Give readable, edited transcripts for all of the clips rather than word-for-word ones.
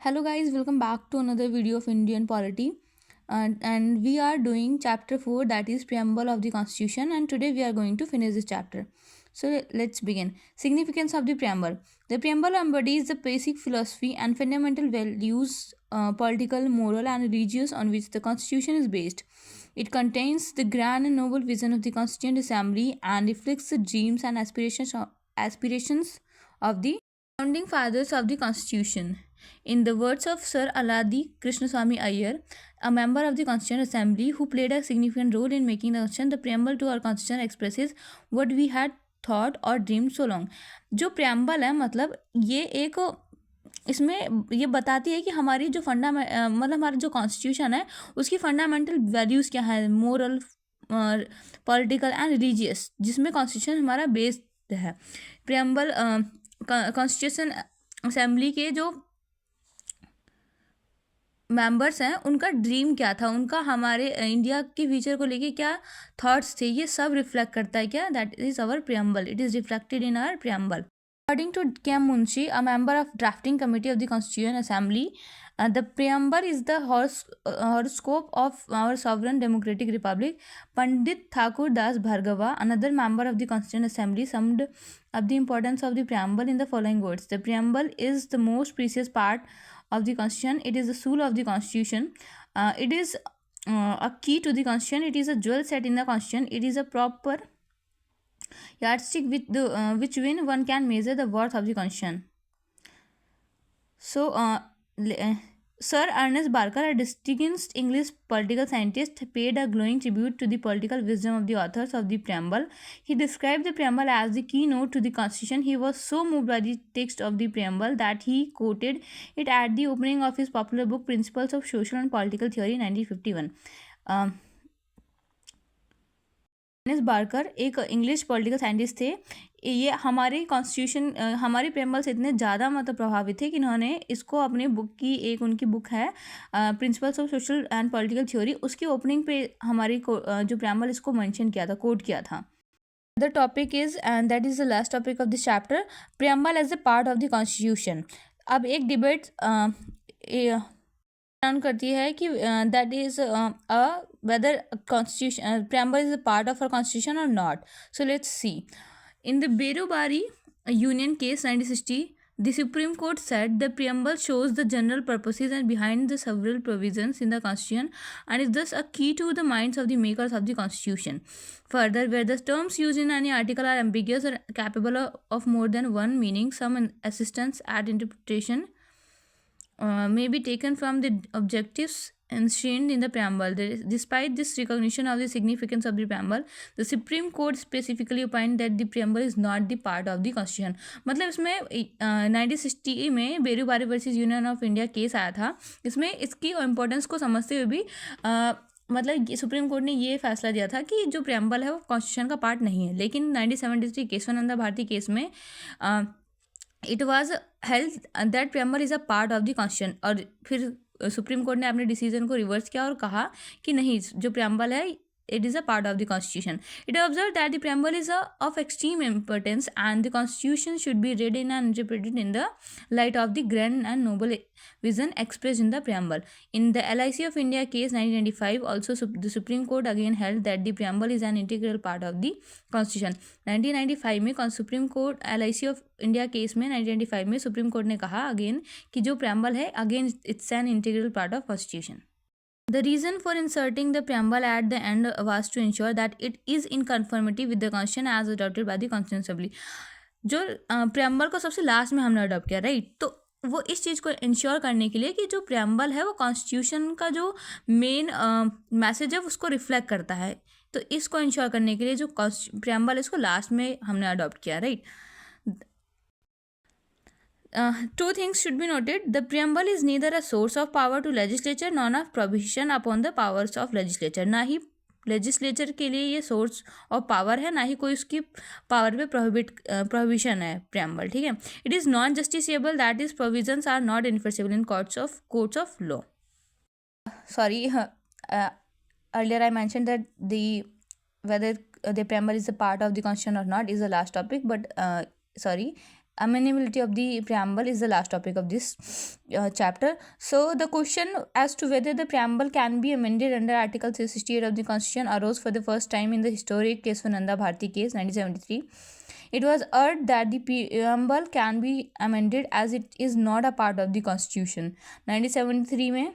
Hello guys, welcome back to another video of Indian polity. And we are doing chapter 4, that is preamble of the constitution, and today we are going to finish this chapter. So let's begin. Significance of the preamble. The preamble embodies the basic philosophy and fundamental values, political, moral and religious, on which the constitution is based. It contains the grand and noble vision of the Constituent Assembly and reflects the dreams and aspirations of the founding fathers of the constitution. In the words of Sir Aladi Krishnaswamy Iyer, a member of the Constituent Assembly who played a significant role in making the constitution, the preamble to our constitution expresses what we had thought or dreamed so long. जो preamble है मतलब ये एक इसमें ये बताती है कि हमारी जो मतलब हमारा जो कॉन्स्टिट्यूशन है उसकी फंडामेंटल वैल्यूज़ क्या है, मोरल, पॉलिटिकल एंड रिलीजियस, जिसमें कॉन्स्टिट्यूशन हमारा बेस्ड है. प्रियम्बल कॉन्स्टिट्यूशन असेंबली के जो मेंबर्स हैं उनका ड्रीम क्या था, उनका हमारे इंडिया के फ्यूचर को लेके क्या थॉट्स थे, ये सब रिफ्लेक्ट करता है. क्या? That is our preamble. It is reflected in our preamble. According to K.M. Munshi, a member of drafting committee of the Constituent Assembly, the preamble is the horoscope of our sovereign democratic republic. Pandit Thakur Das Bhargava, another member of the Constituent Assembly, summed up the importance of the preamble in the following words: the preamble is the most precious part of the Constitution. It is the soul of the Constitution. It is a key to the Constitution. It is a jewel set in the Constitution. It is a proper yardstick with which when one can measure the worth of the constitution. So, Sir Ernest Barker, a distinguished English political scientist, paid a glowing tribute to the political wisdom of the authors of the preamble. He described the preamble as the keynote to the constitution. He was so moved by the text of the preamble that he quoted it at the opening of his popular book Principles of Social and Political Theory, 1951. Earnest Barker एक English political scientist थे. ये हमारे constitution हमारी preamble से इतने ज़्यादा मतलब प्रभावित थे कि इन्होंने इसको अपने बुक की, एक उनकी बुक है principles of social and political theory, उसकी ओपनिंग पे हमारी जो प्रेम्बल इसको मेंशन किया था, कोट किया था. The topic is, and that is the last topic of this chapter, preamble as a part of the constitution. अब एक डिबेट करती है कि that is whether constitution preamble is a part of our constitution or not. So let's see. In the Berubari Union case 1960, the Supreme Court said the preamble shows the general purposes and behind the several provisions in the constitution and is thus a key to the minds of the makers of the constitution. Further, where the terms used in any article are ambiguous or capable of more than one meaning, some assistance at interpretation may be taken from the objectives enshrined in the preamble. Despite this recognition of the significance of the preamble, the Supreme Court specifically opined that the preamble is not the part of the constitution. मतलब इसमें 1960 में Berubari versus union of India case आया था. इसमें इसकी importance को समझते हुए भी मतलब सुप्रीम कोर्ट ने ये फैसला दिया था कि जो प्रेम्बल है वो कॉन्स्टिट्यूशन का पार्ट नहीं है. लेकिन 1973 केशवानंदा भारती केस में it was held that preamble is a part of the constitution. और फिर सुप्रीम कोर्ट ने अपने डिसीजन को रिवर्स किया और कहा कि नहीं, जो प्रेम्बल है it is a part of the constitution. It observed that the preamble is of extreme importance and the constitution should be read in and interpreted in the light of the grand and noble vision expressed in the preamble. In the LIC of India case 1995, also the Supreme Court again held that the preamble is an integral part of the constitution. 1995 में supreme court LIC of India case में 1995 में supreme court ने कहा again कि जो preamble है again it's an integral part of constitution. The reason for inserting the preamble at the end was to ensure that it is in conformity with the constitution as adopted by the Constituent Assembly. जो preamble को सबसे last में हमने adopt किया, right? तो वो इस चीज़ को इंश्योर करने के लिए कि जो preamble है वो कॉन्स्टिट्यूशन का जो मेन मैसेज है उसको रिफ्लेक्ट करता है. तो इसको इंश्योर करने के लिए जो preamble है इसको लास्ट में हमने अडॉप्ट किया, right? Two things should be noted. The preamble is neither a source of power to legislature nor a prohibition upon the powers of legislature. ना ही लेजिस्लेचर के लिए ये सोर्स ऑफ पावर है, ना ही कोई उसकी पावर पे प्रोहिबिशन है प्रेम्बल. ठीक है. It is non justiciable, that is provisions are not enforceable in courts of law. Sorry, earlier I mentioned that whether the preamble is a part of the constitution or not is the last topic, but sorry, amenability of the preamble is the last topic of this chapter. So the question as to whether the preamble can be amended under Article 368 of the Constitution arose for the first time in the historic Kesavananda Bharati case 1973. It was urged that the preamble can be amended as it is not a part of the Constitution. 1973 में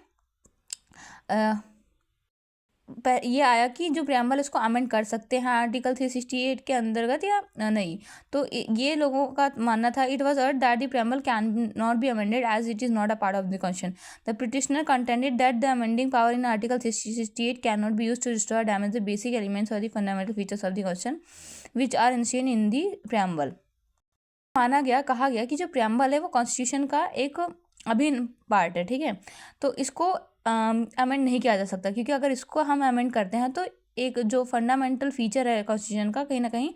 ये आया कि जो preamble इसको amend कर सकते हैं article 368 के अंतर्गत या नहीं, तो ये लोगों का मानना था. It was argued that the preamble can not be amended as it is not a part of the constitution. The petitioner contended that the amending power in article 368 can not be use to destroy damage the basic elements और the fundamental features of the constitution which are ensured in the preamble. माना गया, कहा गया कि जो preamble है वो constitution का एक अभिन्न पार्ट है. ठीक है, तो इसको अमेंड नहीं किया जा सकता, क्योंकि अगर इसको हम अमेंड करते हैं तो एक जो फंडामेंटल फीचर है कॉन्स्टिट्यूशन का कहीं ना कहीं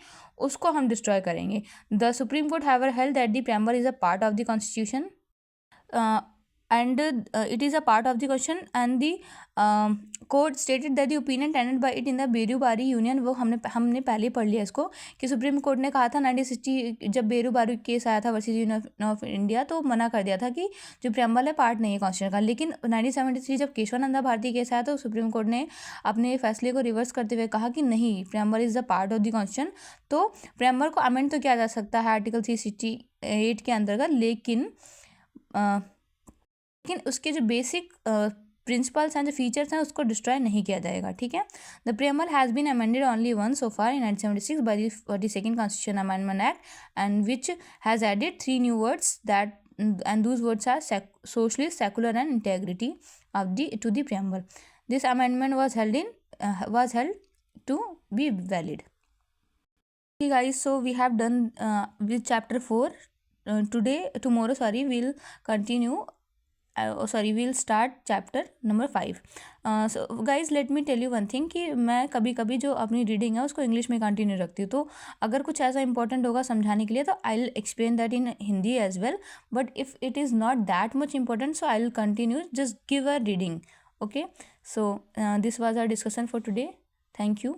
उसको हम डिस्ट्रॉय करेंगे. The supreme court have held that the preamble is a part of the constitution and it is a part of the constitution, and the court stated that the opinion tendered by it in the Berubari union, वो हमने पहले पढ़ लिया इसको, कि supreme court ने कहा था 1960 जब बेरूबारी केस आया था वर्सेस यूनियन ऑफ इंडिया, तो मना कर दिया था कि जो प्रियम्बल है पार्ट नहीं है कॉन्स्टिट्यूशन का. लेकिन 1973 जब केशवानंदा भारती केस आया तो सुप्रीम कोर्ट ने अपने फैसले को रिवर्स करते हुए कहा कि नहीं, preamble is the part of the constitution. तो प्रियम्बल को अमेंड तो किया जा सकता है आर्टिकल 368 के अंतर्गत, लेकिन उसके जो बेसिक प्रिंसिपल्स हैं, जो फीचर्स हैं, उसको डिस्ट्रॉय नहीं किया जाएगा. ठीक है. The preamble has been amended only once so far in 1976 by the 42nd constitution amendment act, and which has added 3 new words that and those words are socialist, secular and integrity of to the preamble. This amendment was held to be valid. Okay guys, so we have done with chapter 4 tomorrow we'll continue. we'll start chapter number 5. So guys, let me tell you one thing कि मैं कभी कभी जो अपनी reading है उसको English में continue रखती हूँ, तो अगर कुछ ऐसा इंपॉर्टेंट होगा समझाने के लिए तो I will explain that in Hindi as well, but if it is not that much important so I will continue, just give a reading. Okay, so this was our discussion for today. Thank you.